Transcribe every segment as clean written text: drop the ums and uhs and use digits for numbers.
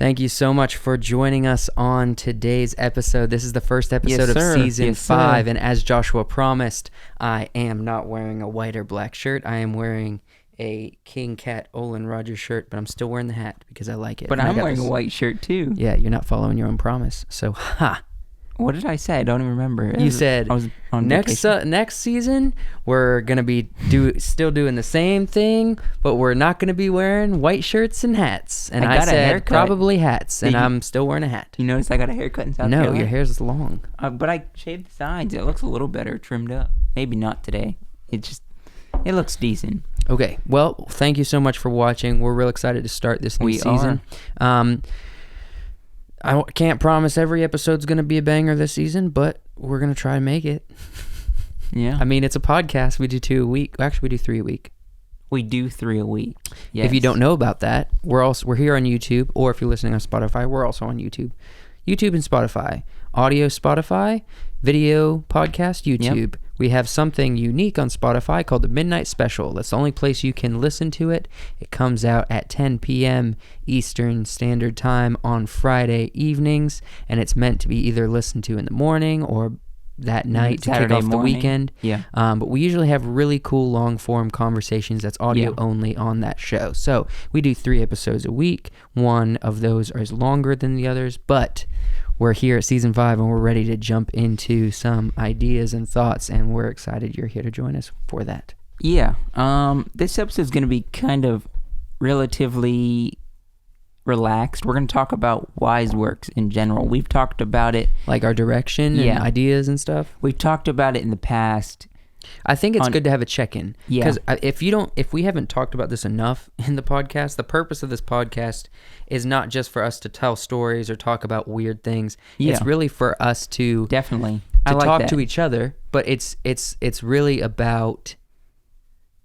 Thank you so much for joining us on today's episode. This is the first episode of season 5, and as Joshua promised, I am not wearing a white or black shirt. I am wearing a King Cat Olin Rogers shirt, but I'm still wearing the hat because I like it. But I'm wearing a white shirt too. Yeah, you're not following your own promise. So, What did I say? I don't even remember. You said I was on next season we're gonna be still doing the same thing, but we're not gonna be wearing white shirts and hats. And I said probably hats, and I'm still wearing a hat. You notice I got a haircut in South Carolina? No, your hair's long. But I shaved the sides. It looks a little better trimmed up. Maybe not today. It looks decent. Okay, well, thank you so much for watching. We're real excited to start this new season. I can't promise every episode's going to be a banger this season, but we're going to try to make it. Yeah. I mean, it's a podcast. We do 2 a week. Actually, we do 3 a week. We do 3 a week. Yes. If you don't know about that, we're here on YouTube, or if you're listening on Spotify, we're also on YouTube. YouTube and Spotify. Audio Spotify, video podcast YouTube. Yep. We have something unique on Spotify called the Midnight Special. That's the only place you can listen to it. It comes out at 10 p.m. Eastern Standard Time on Friday evenings, and it's meant to be either listened to in the morning or that night to kick off the weekend. Yeah. But we usually have really cool long-form conversations that's audio only on that show. So we do 3 episodes a week. One of those is longer than the others, but we're here at season 5 and we're ready to jump into some ideas and thoughts, and we're excited you're here to join us for that. Yeah. This episode is going to be kind of relatively relaxed. We're going to talk about WiseWorks in general. We've talked about it. Like our direction and ideas and stuff? We've talked about it in the past. I think it's good to have a check-in. Yeah. Because if we haven't talked about this enough in the podcast, the purpose of this podcast is not just for us to tell stories or talk about weird things. Yeah. It's really for us to definitely talk to each other. But it's really about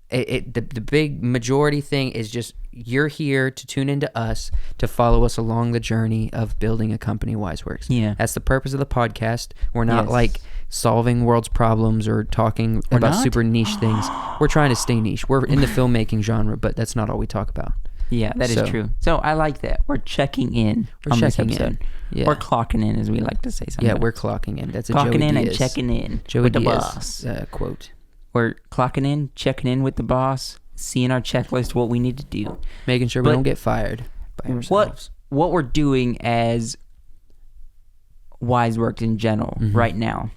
it. The big majority thing is just you're here to tune into us to follow us along the journey of building a company, WiseWorks. Yeah. That's the purpose of the podcast. We're not like solving world's problems or talking about super niche things. We're trying to stay niche. We're in the filmmaking genre, but that's not all we talk about. Yeah, that is true. So I like that. We're checking in on this episode. Yeah. Or clocking in, as we like to say sometimes. Yeah, we're clocking in. That's a clocking Joey in Diaz. And checking in Joey with the Diaz, boss. Quote. We're clocking in, checking in with the boss, seeing our checklist, what we need to do. Making sure we don't get fired by ourselves. What we're doing as WiseWorks in general right now,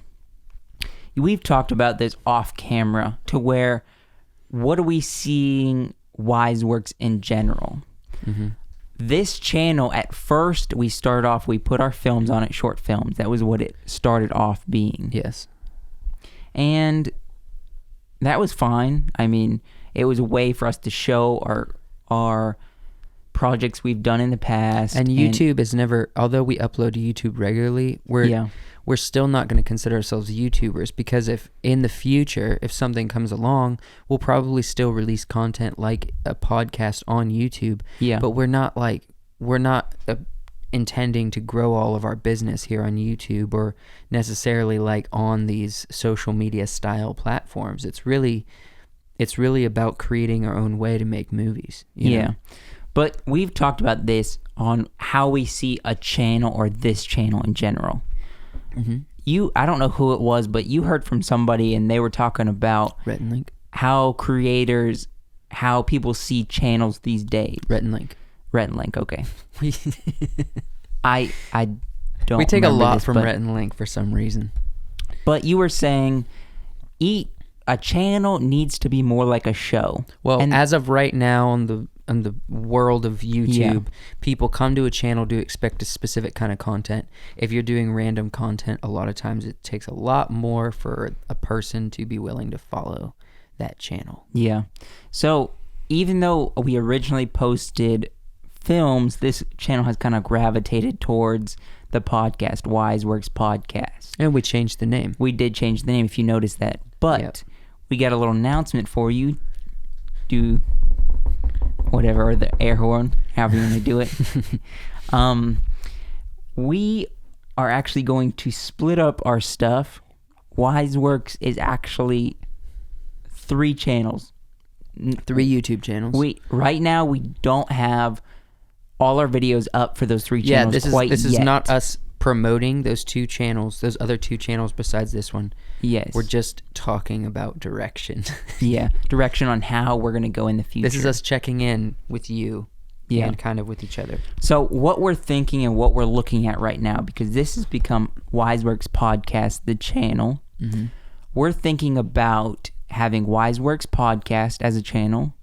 we've talked about this off camera to where what are we seeing WiseWorks in general? Mm-hmm. This channel, at first, we put our films on it, short films. That was what it started off being. Yes. And that was fine. I mean, it was a way for us to show our projects we've done in the past. And YouTube is never, although we upload to YouTube regularly, we're still not going to consider ourselves YouTubers, because if in the future, if something comes along, we'll probably still release content like a podcast on YouTube. Yeah. But we're not intending to grow all of our business here on YouTube or necessarily like on these social media style platforms. It's really about creating our own way to make movies. You know? But we've talked about this on how we see a channel or this channel in general. Mm-hmm. I don't know who it was, but you heard from somebody and they were talking about Rhett and Link. How people see channels these days. Rhett and Link, okay. I don't. We take a lot from Rhett and Link for some reason. But you were saying, a channel needs to be more like a show. Well, as of right now on the world of YouTube, people come to a channel to expect a specific kind of content. If you're doing random content, a lot of times it takes a lot more for a person to be willing to follow that channel. Yeah. So even though we originally posted films, this channel has kind of gravitated towards the podcast, WiseWorks Podcast. And we changed the name. We did change the name, if you noticed that. But we got a little announcement for you. Do whatever, or the air horn, however you want to do it. We are actually going to split up our stuff. WiseWorks is actually 3 channels. 3 YouTube channels. Right now we don't have all our videos up for those 3 channels this is not us promoting those 2 channels, those other 2 channels besides this one. Yes. We're just talking about direction. Yeah, direction on how we're going to go in the future. This is us checking in with you and kind of with each other. So what we're thinking and what we're looking at right now, because this has become WiseWorks Podcast, the channel, we're thinking about having WiseWorks Podcast as a channel,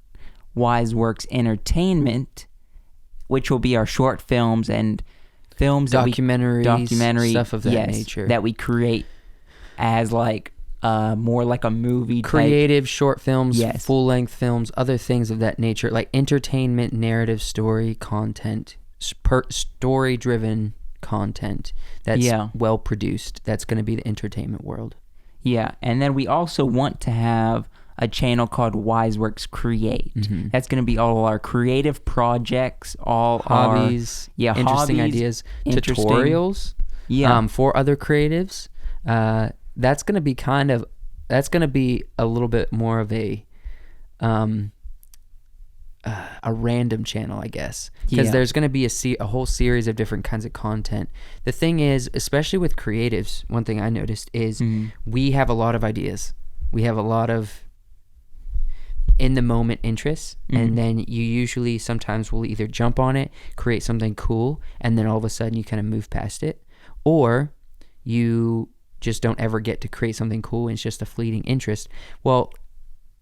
WiseWorks Entertainment, which will be our short films and films documentaries, stuff of that nature that we create as like more like a movie creative type. Short films, full-length films, other things of that nature, like entertainment, narrative, story content, story-driven content that's well produced. That's going to be the entertainment world. Yeah, and then we also want to have a channel called WiseWorks Create. That's going to be all our creative projects, all hobbies, interesting ideas, tutorials, for other creatives. That's going to be a little bit more of a random channel, I guess, because there's going to be a whole series of different kinds of content. The thing is, especially with creatives, one thing I noticed is we have a lot of ideas. We have a lot of in the moment interests, and then you usually sometimes will either jump on it, create something cool, and then all of a sudden you kind of move past it, or you just don't ever get to create something cool and it's just a fleeting interest. Well,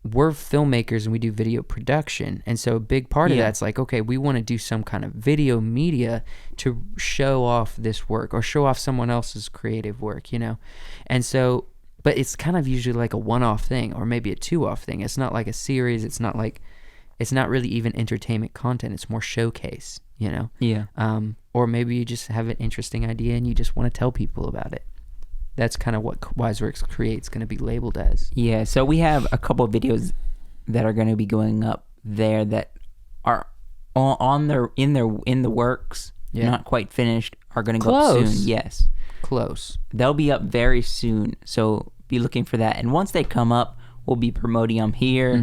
we're filmmakers and we do video production, and so a big part of that's like, okay, we want to do some kind of video media to show off this work or show off someone else's creative work, and so but it's kind of usually like a one-off thing or maybe a two-off thing. It's not like a series. It's not really even entertainment content. It's more showcase, or maybe you just have an interesting idea and you just want to tell people about it. That's kind of what WiseWorks Create's going to be labeled as. Yeah, so we have a couple of videos that are going to be going up there that are in the works, not quite finished, are going to go up soon. Yes. Close. They'll be up very soon, so be looking for that. And once they come up, we'll be promoting them here,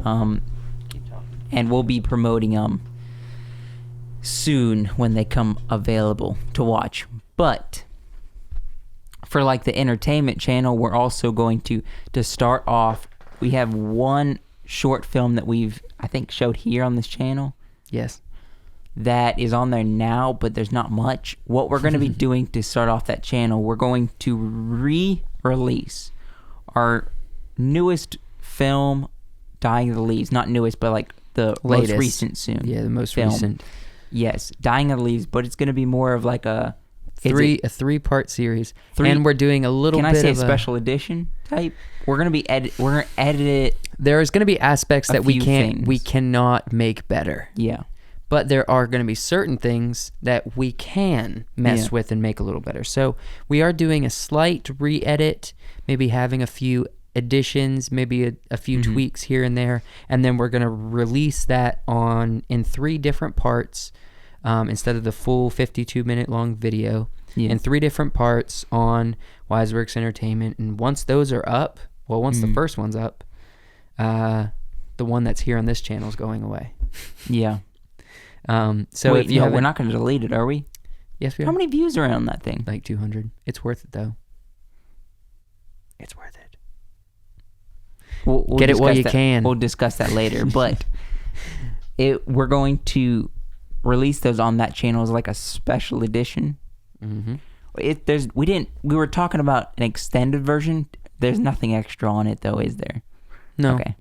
and we'll be promoting them soon when they come available to watch. But for like the entertainment channel, we're also going to start off, we have one short film that we've, I think, showed here on this channel. Yes. That is on there now, but there's not much. What we're going to be doing to start off that channel, we're going to re-release our newest film, Dying of the Leaves. Not newest, but like the latest. Most recent soon. Yeah, the most film. Recent. Yes, Dying of the Leaves, but it's going to be more of like a three-part series. And we're doing a little bit of a special edition type? We're going to edit it. There's going to be aspects that we cannot make better. Yeah. But there are going to be certain things that we can mess with and make a little better. So we are doing a slight re-edit, maybe having a few additions, maybe a few tweaks here and there, and then we're going to release that in 3 different parts instead of the full 52-minute long video, in 3 different parts on WiseWorks Entertainment. And once those are up, once the first one's up, the one that's here on this channel is going away. Yeah. So wait, we're not going to delete it, are we? Yes, we are. How many views are on that thing? Like 200. It's worth it, though. It's worth it. We'll get it while you can. We'll discuss that later. But we're going to release those on that channel as like a special edition. We were talking about an extended version. There's nothing extra on it, though, is there? No. Okay.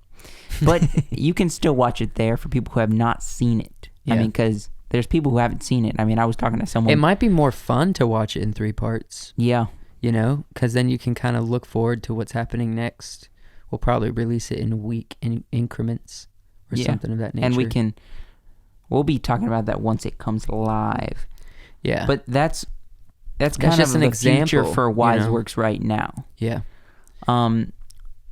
But you can still watch it there for people who have not seen it. Yeah. I mean, because there's people who haven't seen it. I mean, I was talking to someone. It might be more fun to watch it in 3 parts. Yeah. Because then you can kind of look forward to what's happening next. We'll probably release it in week increments or something of that nature. And we'll be talking about that once it comes live. Yeah. But that's kind of an example future for WiseWorks right now. Yeah.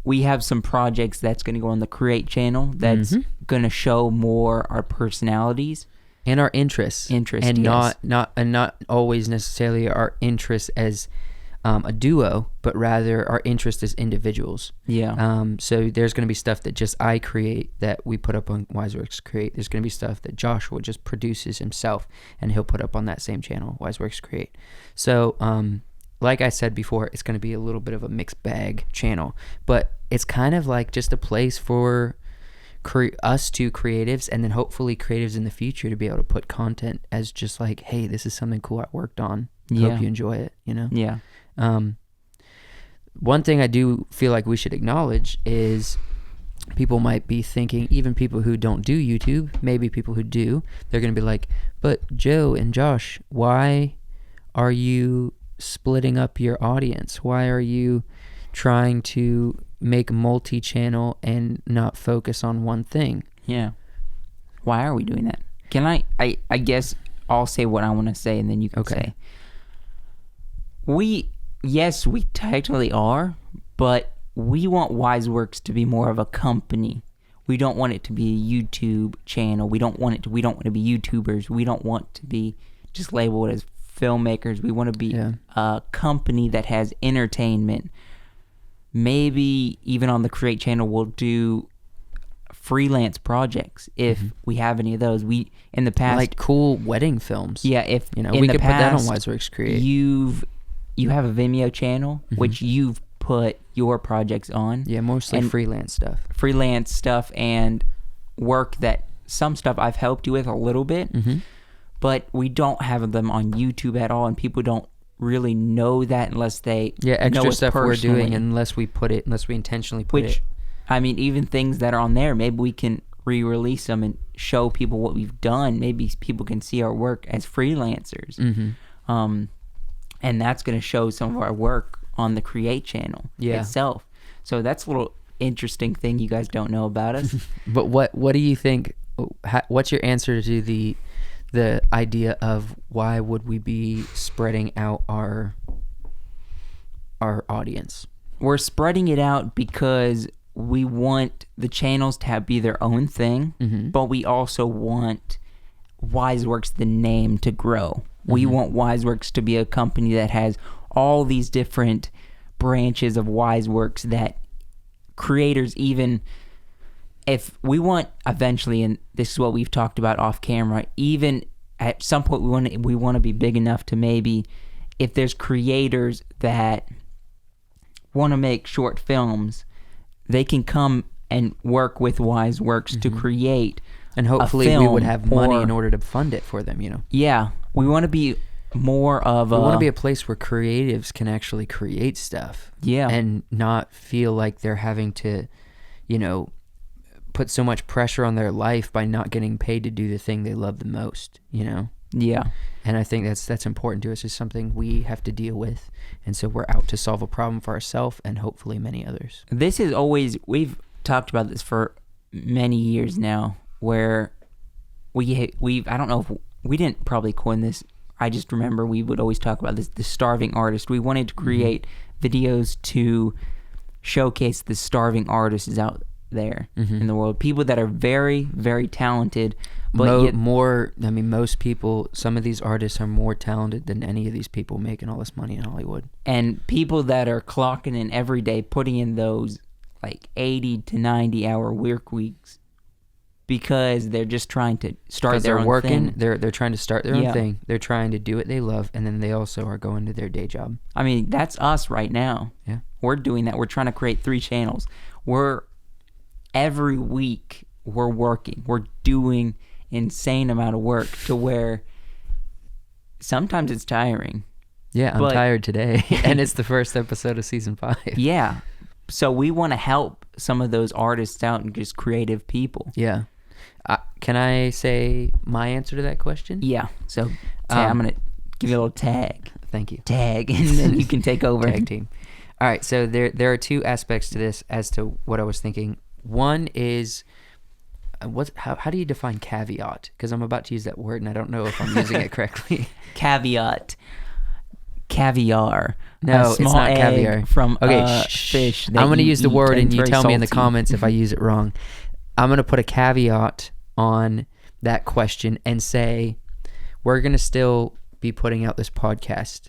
We have some projects that's going to go on the Create channel that's going to show more our personalities and our interests. And not always necessarily our interests as a duo, but rather our interest as individuals. Yeah. So there's going to be stuff that just I create that we put up on WiseWorks Create. There's going to be stuff that Joshua just produces himself, and he'll put up on that same channel, WiseWorks Create. So, like I said before, it's going to be a little bit of a mixed bag channel, but it's kind of like just a place for us two creatives, and then hopefully creatives in the future to be able to put content as just like, hey, this is something cool I worked on. Hope you enjoy it, you know? Yeah. One thing I do feel like we should acknowledge is people might be thinking, even people who don't do YouTube, maybe people who do, they're going to be like, but Joe and Josh, why are you splitting up your audience? Why are you trying to make multi-channel and not focus on one thing? Yeah. Why are we doing that? Can I guess I'll say what I want to say, and then you can say. Yes, we technically are, but we want WiseWorks to be more of a company. We don't want it to be a YouTube channel. We don't want to be YouTubers. We don't want to be just labeled as filmmakers. We want to be a company that has entertainment. Maybe even on the Create channel, we'll do freelance projects if we have any of those. We in the past, like cool wedding films. Yeah, if you know, in we the could past, put that on WiseWorks Create. You have a Vimeo channel which you've put your projects on. Yeah, mostly freelance stuff and work that some stuff I've helped you with a little bit, but we don't have them on YouTube at all, and people don't really know that unless they extra know stuff personally. We're doing unless we intentionally put it. I mean, even things that are on there, maybe we can re-release them and show people what we've done. Maybe people can see our work as freelancers. And that's going to show some of our work on the Create channel itself. So that's a little interesting thing you guys don't know about us. But what do you think? What's your answer to the idea of why would we be spreading out our audience? We're spreading it out because we want the channels to be their own thing, but we also want WiseWorks, the name, to grow. We want WiseWorks to be a company that has all these different branches of WiseWorks that creators, even if we want eventually, and this is what we've talked about off camera, even at some point we want to be big enough to maybe, if there's creators that want to make short films, they can come and work with WiseWorks to create. And hopefully we would have money in order to fund it for them, you know? Yeah. We want to be more of We want to be a place where creatives can actually create stuff. Yeah. And not feel like they're having to, you know, put so much pressure on their life by not getting paid to do the thing they love the most, you know? Yeah. And I think that's important to us. It's something we have to deal with. And so we're out to solve a problem for ourselves and hopefully many others. This is always, we've talked about this for many years now, where we've I don't know if we didn't probably coin this. I just remember we would always talk about this, the starving artist. We wanted to create videos to showcase the starving artists out there in the world. People that are very, very talented, but most people, some of these artists are more talented than any of these people making all this money in Hollywood. And people that are clocking in every day, putting in those like 80 to 90 hour work weeks, because they're just trying to start their own thing. They're trying to start their own thing. They're trying to do what they love, and then they also are going to their day job. I mean, that's us right now. Yeah. We're doing that. We're trying to create 3 channels. Every week we're working. We're doing insane amount of work to where sometimes it's tiring. Yeah, I'm tired today, and it's the first episode of season 5. Yeah. So we want to help some of those artists out and just creative people. Yeah. Can I say my answer to that question? Yeah. So I'm going to give you a little tag. Thank you. Tag, and then you can take over. Tag team. All right. So there are 2 aspects to this as to what I was thinking. One is, how do you define caveat? Because I'm about to use that word, and I don't know if I'm using it correctly. Caveat. Caviar. No, it's not caviar. From fish. I'm going to use the word, and you tell me in the comments if I use it wrong. I'm going to put a caveat on that question and say we're going to still be putting out this podcast.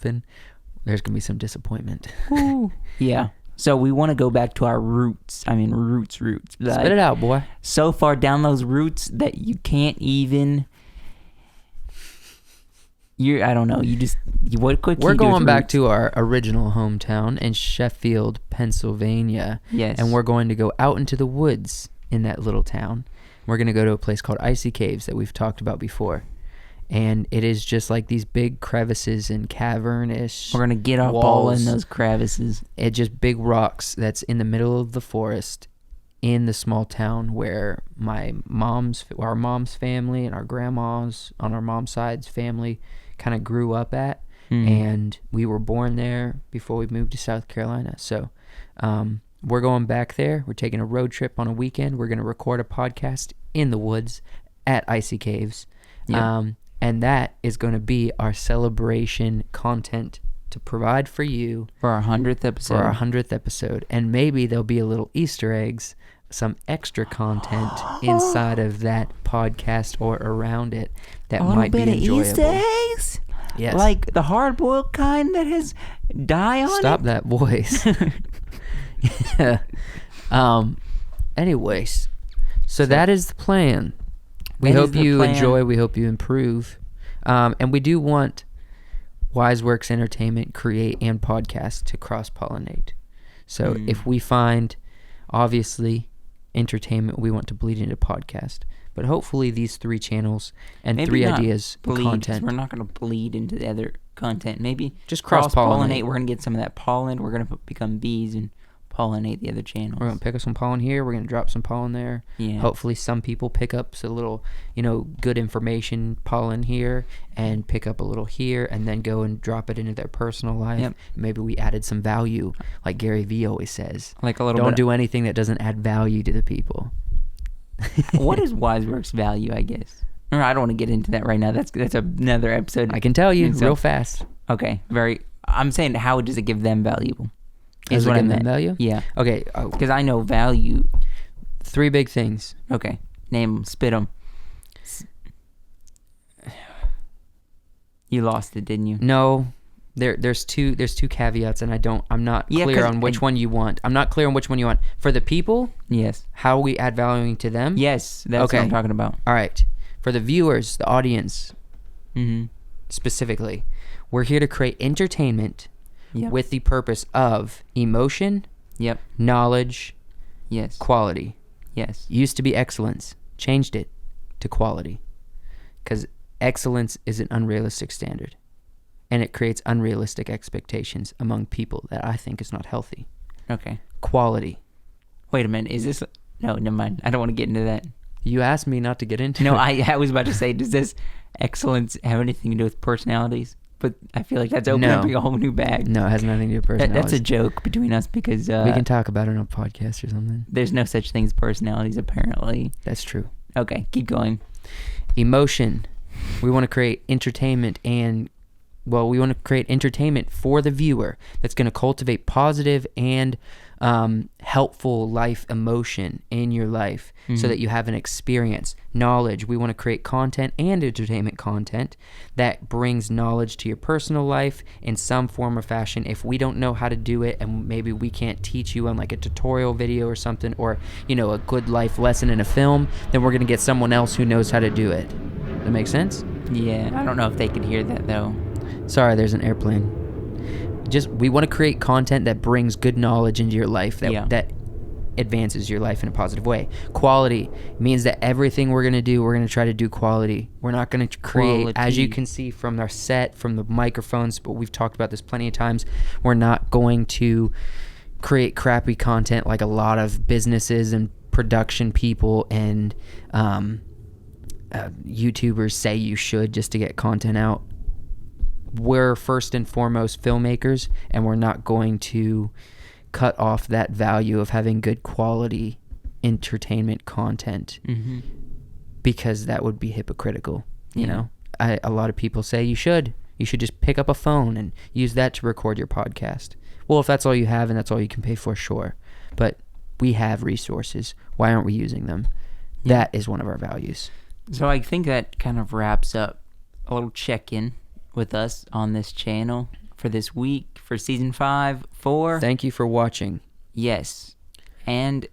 happen, there's gonna be some disappointment. Yeah. So we want to go back to our roots. I mean, roots. Spit it out, boy. So far down those roots that you can't even. I don't know. We're going back to our original hometown in Sheffield, Pennsylvania. Yes. And we're going to go out into the woods in that little town. We're going to go to a place called Icy Caves that we've talked about before. And it is just like these big crevices and cavern-ish. We're going to get up all in those crevices. It's just big rocks that's in the middle of the forest in the small town where our mom's family and our grandma's on our mom's side's family kind of grew up at. And we were born there before we moved to South Carolina. So we're going back there. We're taking a road trip on a weekend. We're going to record a podcast in the woods at Icy Caves. Yeah. And that is going to be our celebration content to provide for you for our 100th episode. And maybe there'll be a little Easter eggs some extra content inside of that podcast or around it that A little might be bit of enjoyable. Easter eggs? Yes. Like the hard-boiled kind that has dye on Stop it? that voice. Yeah. Anyways, so that is the plan. We That is hope the you plan. enjoy. We hope you improve. And we do want WiseWorks Entertainment, Create, and Podcast to cross-pollinate. So if we find, obviously, entertainment, we want to bleed into podcast. But hopefully these 3 channels and Maybe 3 not ideas of bleed, 'cause content. we're not going to bleed into the other content. Maybe Just cross-pollinate. cross-pollinate. We're going to get some of that pollen. We're going to become bees and pollinate the other channels. We're going to pick up some pollen here. We're going to drop some pollen there. Yeah. Hopefully some people pick up a little, good information pollen here and pick up a little here and then go and drop it into their personal life. Yep. Maybe we added some value, like Gary Vee always says. Like a little Don't bit. do anything that doesn't add value to the people. What is WiseWorks value, I guess? Or I don't want to get into that right now. That's another episode. I can tell you So- real fast. Okay. I'm saying, how does it give them value? Does Is it what I give them meant. value? Yeah. Okay, Because I know value. 3 big things. Okay. Name 'em. Spit 'em. You lost it, didn't you? No, there's two caveats, and I'm not Yeah, clear 'cause on which one you want. I'm not clear on which one you want. For the people, Yes. how we add value to them. Yes. That's Okay. what I'm talking about. All right. For the viewers, the audience Mm-hmm. specifically, we're here to create entertainment Yep. with the purpose of emotion, Yep. knowledge, Yes. quality. Yes. Used to be excellence, changed it to quality, because excellence is an unrealistic standard, and it creates unrealistic expectations among people that I think is not healthy. Okay. Quality. Wait a minute. Is this? No, never mind. I don't want to get into that. You asked me not to get into No, it. I was about to say, does this excellence have anything to do with personalities? But I feel like that's opening up No. a whole new bag. No, it has nothing to do with personalities. That's a joke between us because we can talk about it on a podcast or something. there's no such thing as personalities, apparently. That's true. Okay, keep going. Emotion. We want to create entertainment we want to create entertainment for the viewer that's going to cultivate positive and helpful life emotion in your life so that you have an experience. Knowledge. We want to create content and entertainment content that brings knowledge to your personal life in some form or fashion. If we don't know how to do it and maybe we can't teach you on like a tutorial video or something, or a good life lesson in a film, then we're going to get someone else who knows how to do it. That makes sense? Yeah, I don't know if they could hear that though. Sorry, there's an airplane. We want to create content that brings good knowledge into your life, that advances your life in a positive way. Quality means that everything we're going to do, we're going to try to do quality. We're not going to create, as you can see from our set, from the microphones, but we've talked about this plenty of times, we're not going to create crappy content like a lot of businesses and production people and YouTubers say you should just to get content out. We're first and foremost filmmakers, and we're not going to cut off that value of having good quality entertainment content because that would be hypocritical. You know, a lot of people say you should just pick up a phone and use that to record your podcast. Well, if that's all you have and that's all you can pay for, sure. But we have resources. Why aren't we using them? That is one of our values. So I think that kind of wraps up a little check-in with us on this channel for this week, for season 5, 4. Thank you for watching. Yes. And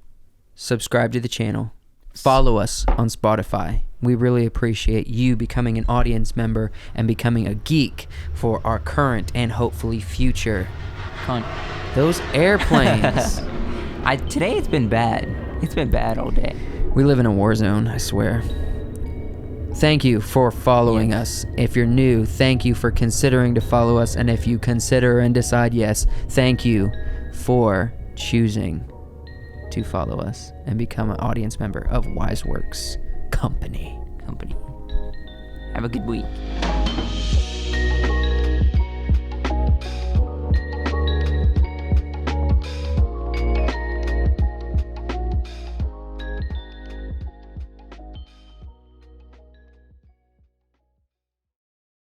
Subscribe to the channel. Follow us on Spotify. We really appreciate you becoming an audience member and becoming a geek for our current and hopefully future. Those airplanes. Today it's been bad. It's been bad all day. We live in a war zone, I swear. Thank you for following us. If you're new, thank you for considering to follow us. And if you consider and decide yes, thank you for choosing to follow us and become an audience member of WiseWorks Company. Have a good week.